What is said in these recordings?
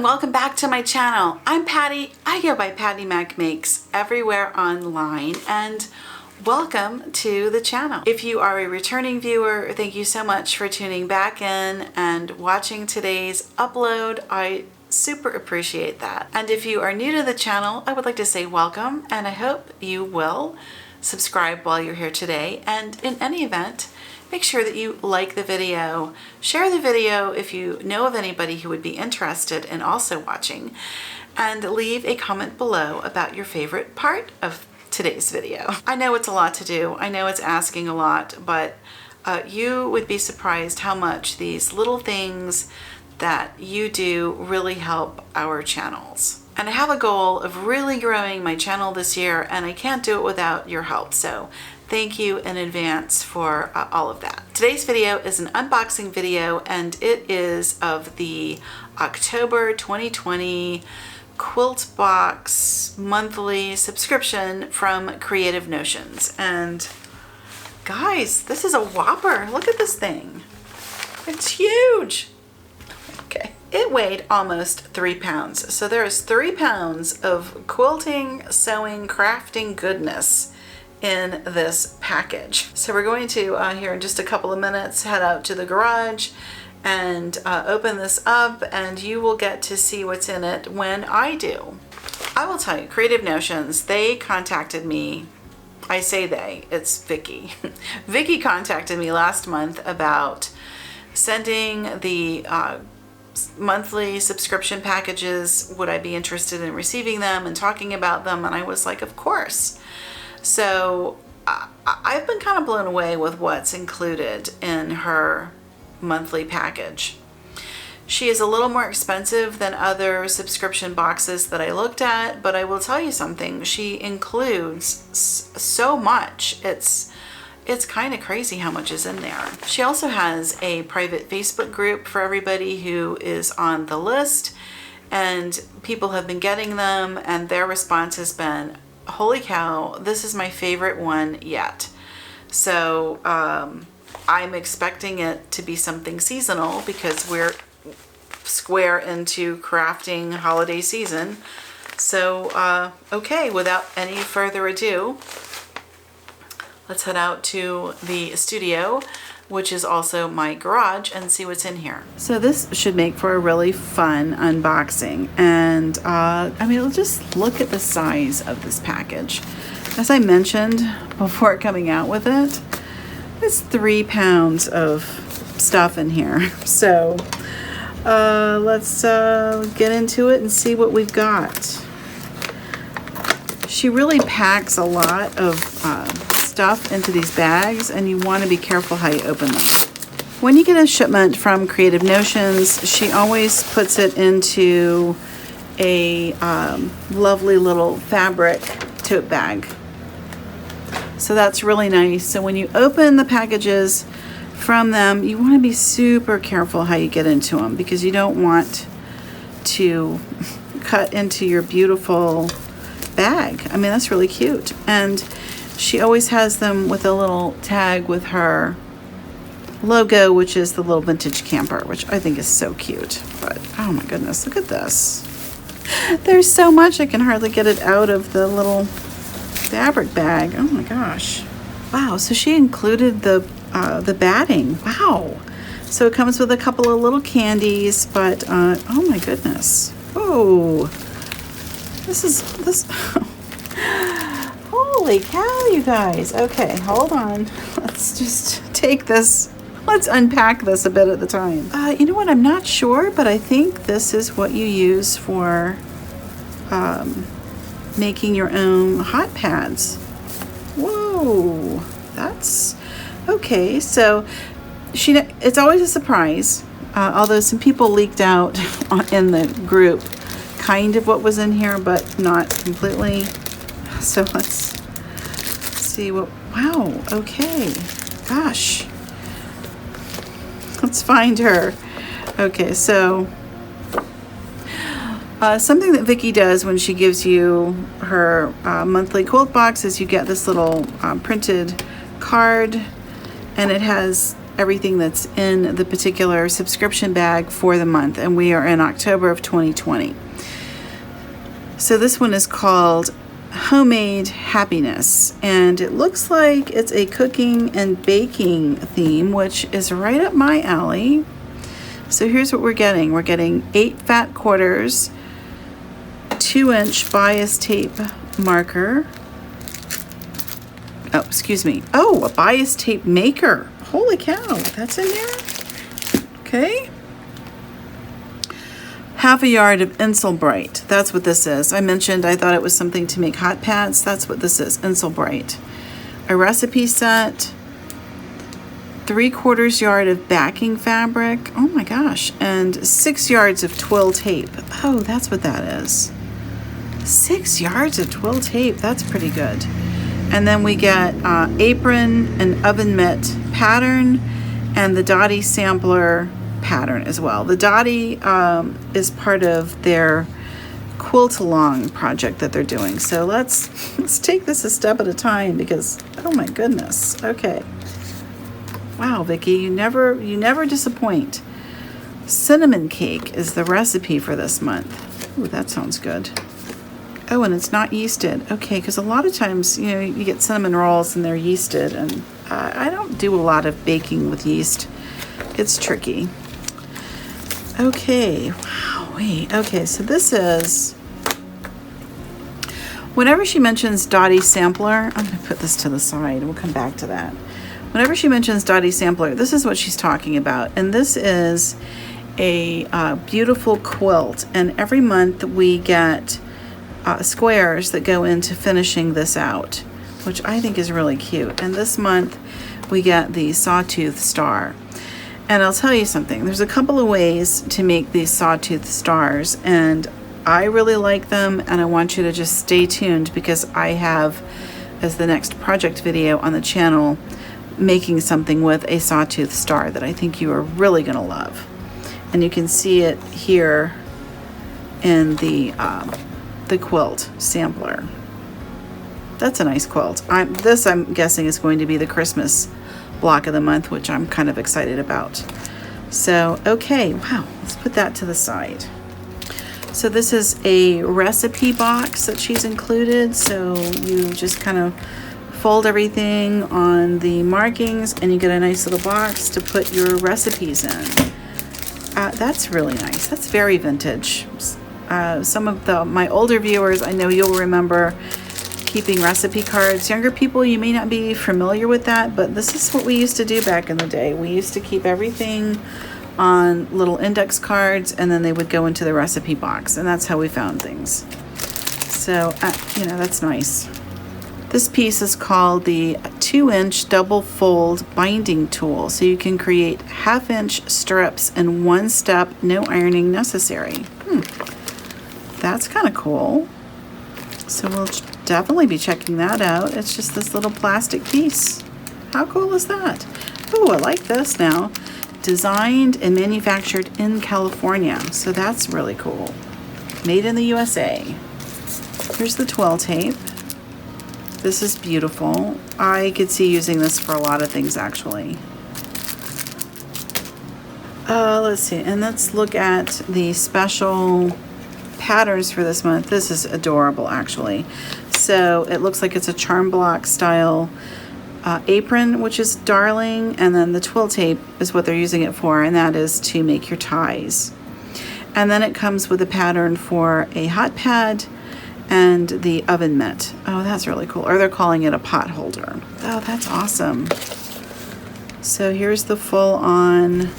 and welcome back to my channel. I'm Patty. I go by Pattymac Makes everywhere online, and welcome to the channel. If you are a returning viewer, thank you so much for tuning back in and watching today's upload. I super appreciate that. And if you are new to the channel, I would like to say welcome, and I hope you will subscribe while you're here today. And in any event, make sure that you like the video, share the video if you know of anybody who would be interested in also watching, and leave a comment below about your favorite part of today's video. I know it's a lot to do. I know it's asking a lot, but you would be surprised how much these little things that you do really help our channels. And I have a goal of really growing my channel this year, and I can't do it without your help. So thank you in advance for all of that. Today's video is an unboxing video, and it is of the October 2020 Quilt Box monthly subscription from Creative Notions. And guys, this is a whopper. Look at this thing. It's huge. Okay. It weighed almost 3 pounds. So there is 3 pounds of quilting, sewing, crafting goodness in this package. So we're going to, here in just a couple of minutes, head out to the garage and open this up, and you will get to see what's in it when I do. I will tell you, Creative Notions, they contacted me. I say they, it's Vicky. Vicky contacted me last month about sending the monthly subscription packages. Would I be interested in receiving them and talking about them? And I was like, of course. So I've been kind of blown away with what's included in her monthly package. She is a little more expensive than other subscription boxes that I looked at, but I will tell you something, she includes so much. It's kind of crazy how much is in there. She also has a private Facebook group for everybody who is on the list, and people have been getting them, and their response has been, holy cow, this is my favorite one yet. So I'm expecting it to be something seasonal because we're square into crafting holiday season. So okay, without any further ado, let's head out to the studio, which is also my garage, and see what's in here. So this should make for a really fun unboxing. And I mean, just look at the size of this package. As I mentioned before coming out with it, it's 3 pounds of stuff in here. So let's get into it and see what we've got. She really packs a lot of stuff into these bags, and you want to be careful how you open them. When you get a shipment from Creative Notions, she always puts it into a lovely little fabric tote bag. So that's really nice. So when you open the packages from them, you want to be super careful how you get into them, because you don't want to cut into your beautiful bag. I mean, that's really cute. And she always has them with a little tag with her logo, which is the little vintage camper, which I think is so cute. But oh my goodness, look at this. There's so much, I can hardly get it out of the little fabric bag. Oh my gosh. Wow, so she included the batting. Wow. So it comes with a couple of little candies, but oh my goodness. Oh, this holy cow, you guys. Okay, hold on. Let's just take this. Let's unpack this a bit at a time. You know what? I'm not sure, but I think this is what you use for making your own hot pads. Whoa, that's okay. So it's always a surprise. Although some people leaked out in the group kind of what was in here, but not completely. So let's see what, wow, okay, gosh, let's find her. Okay, so something that Vicky does when she gives you her monthly quilt box is you get this little printed card, and it has everything that's in the particular subscription bag for the month, and we are in October of 2020. So this one is called Homemade Happiness, and it looks like it's a cooking and baking theme, which is right up my alley. So here's what we're getting. We're getting 8 fat quarters, 2-inch bias tape marker. Oh, excuse me. Oh, a bias tape maker. Holy cow, that's in there? Okay. Half a yard of Insulbright. That's what this is. I mentioned I thought it was something to make hot pads. That's what this is, Insulbright. A recipe set, 3/4 yard of backing fabric. Oh my gosh. And 6 yards of twill tape. Oh, that's what that is. 6 yards of twill tape. That's pretty good. And then we get apron and oven mitt pattern and the Dottie sampler pattern as well. The Dottie is part of their quilt along project that they're doing. So let's take this a step at a time because, oh my goodness. Okay. Wow, Vicki, you never disappoint. Cinnamon cake is the recipe for this month. Ooh, that sounds good. Oh, and it's not yeasted. Okay, because a lot of times, you know, you get cinnamon rolls and they're yeasted, and I don't do a lot of baking with yeast. It's tricky. Okay, wow, wait. Okay, so this is, whenever she mentions Dottie sampler, I'm going to put this to the side. We'll come back to that. Whenever she mentions Dottie sampler, this is what she's talking about. And this is a beautiful quilt. And every month we get squares that go into finishing this out, which I think is really cute. And this month we get the sawtooth star. And I'll tell you something, there's a couple of ways to make these sawtooth stars, and I really like them, and I want you to just stay tuned because I have, as the next project video on the channel, making something with a sawtooth star that I think you are really going to love. And you can see it here in the quilt sampler. That's a nice quilt. I'm guessing is going to be the Christmas block of the month, which I'm kind of excited about. So, okay, wow, let's put that to the side. So this is a recipe box that she's included. So you just kind of fold everything on the markings and you get a nice little box to put your recipes in. That's really nice. That's very vintage. Some of my older viewers, I know you'll remember keeping recipe cards. Younger people, you may not be familiar with that, but this is what we used to do back in the day. We used to keep everything on little index cards, and then they would go into the recipe box, and that's how we found things. So, you know, that's nice. This piece is called the 2-inch double fold binding tool, so you can create 1/2-inch strips in one step, no ironing necessary. That's kind of cool. So we'll definitely be checking that out. It's just this little plastic piece. How cool is that? Oh, I like this now. Designed and manufactured in California. So that's really cool. Made in the USA. Here's the twill tape. This is beautiful. I could see using this for a lot of things actually. Let's see, and let's look at the special patterns for this month. This is adorable actually. So it looks like it's a charm block style apron, which is darling, and then the twill tape is what they're using it for, and that is to make your ties. And then it comes with a pattern for a hot pad and the oven mitt. Oh, that's really cool. Or they're calling it a pot holder. Oh, that's awesome. So here's the full on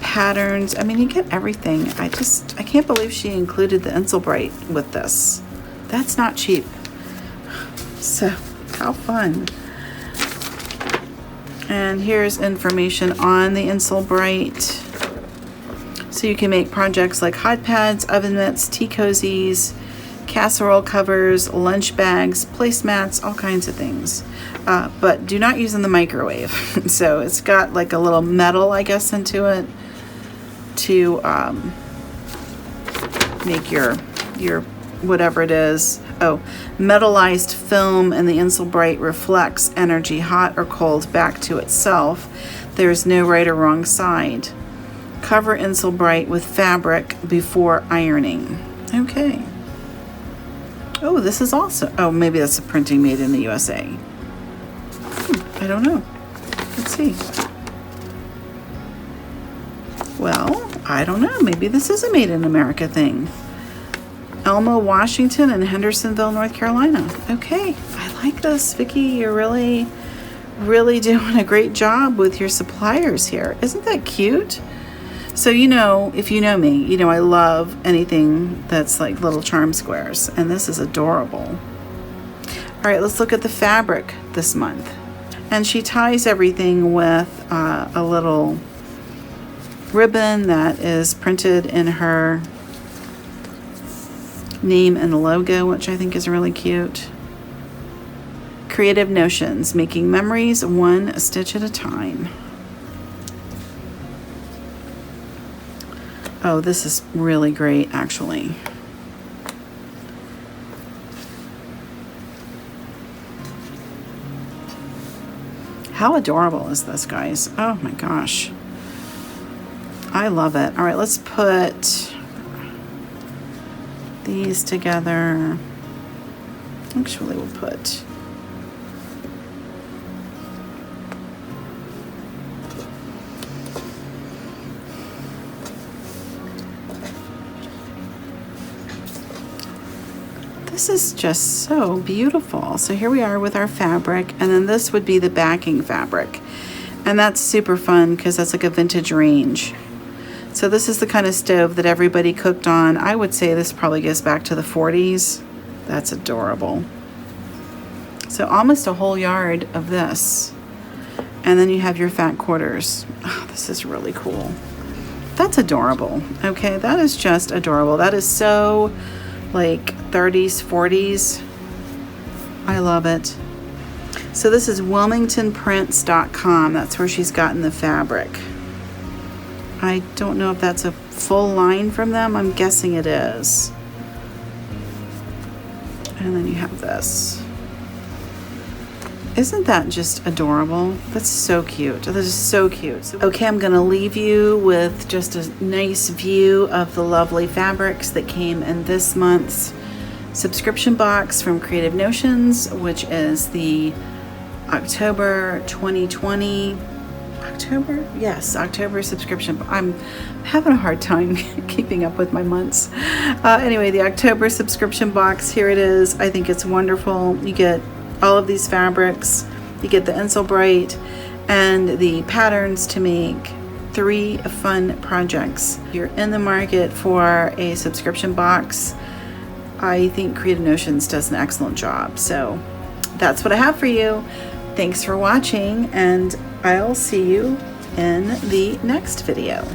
patterns. I mean, you get everything. I can't believe she included the Insulbright with this. That's not cheap. So how fun. And here's information on the Insulbright. So you can make projects like hot pads, oven mitts, tea cozies, casserole covers, lunch bags, placemats, all kinds of things. But do not use in the microwave. So it's got like a little metal, I guess, into it to make your whatever it is. Oh, metallized film, and the Insulbright reflects energy, hot or cold, back to itself. There's no right or wrong side. Cover insole bright with fabric before ironing. Okay. Oh, this is also, oh, maybe that's a printing made in the USA. I don't know. Let's see. Well, I don't know. Maybe this is a made in America thing. Elma, Washington, and Hendersonville, North Carolina. Okay, I like this, Vicki. You're really doing a great job with your suppliers here. Isn't that cute? So, you know, if you know me, you know I love anything that's like little charm squares, and this is adorable. All right, let's look at the fabric this month. And she ties everything with a little ribbon that is printed in her name and logo, which I think is really cute. Creative Notions, making memories one stitch at a time. Oh, this is really great, actually. How adorable is this, guys? Oh my gosh. I love it. All right, let's put these together. Actually, we'll put this is just so beautiful. So here we are with our fabric, and then this would be the backing fabric. And that's super fun because that's like a vintage range. So this is the kind of stove that everybody cooked on. I would say this probably goes back to the 40s. That's adorable. So almost a whole yard of this. And then you have your fat quarters. Oh, this is really cool. That's adorable. Okay, that is just adorable. That is so like 30s, 40s. I love it. So this is WilmingtonPrints.com. That's where she's gotten the fabric. I don't know if that's a full line from them. I'm guessing it is. And then you have this. Isn't that just adorable? That's so cute. That is so cute. Okay, I'm gonna leave you with just a nice view of the lovely fabrics that came in this month's subscription box from Creative Notions, which is the October 2020, October subscription. I'm having a hard time keeping up with my months. Anyway, the October subscription box, here it is. I think it's wonderful. You get all of these fabrics, you get the insole bright and the patterns to make 3 fun projects. If you're in the market for a subscription box, I think Creative Notions does an excellent job. So that's what I have for you. Thanks for watching, and I'll see you in the next video.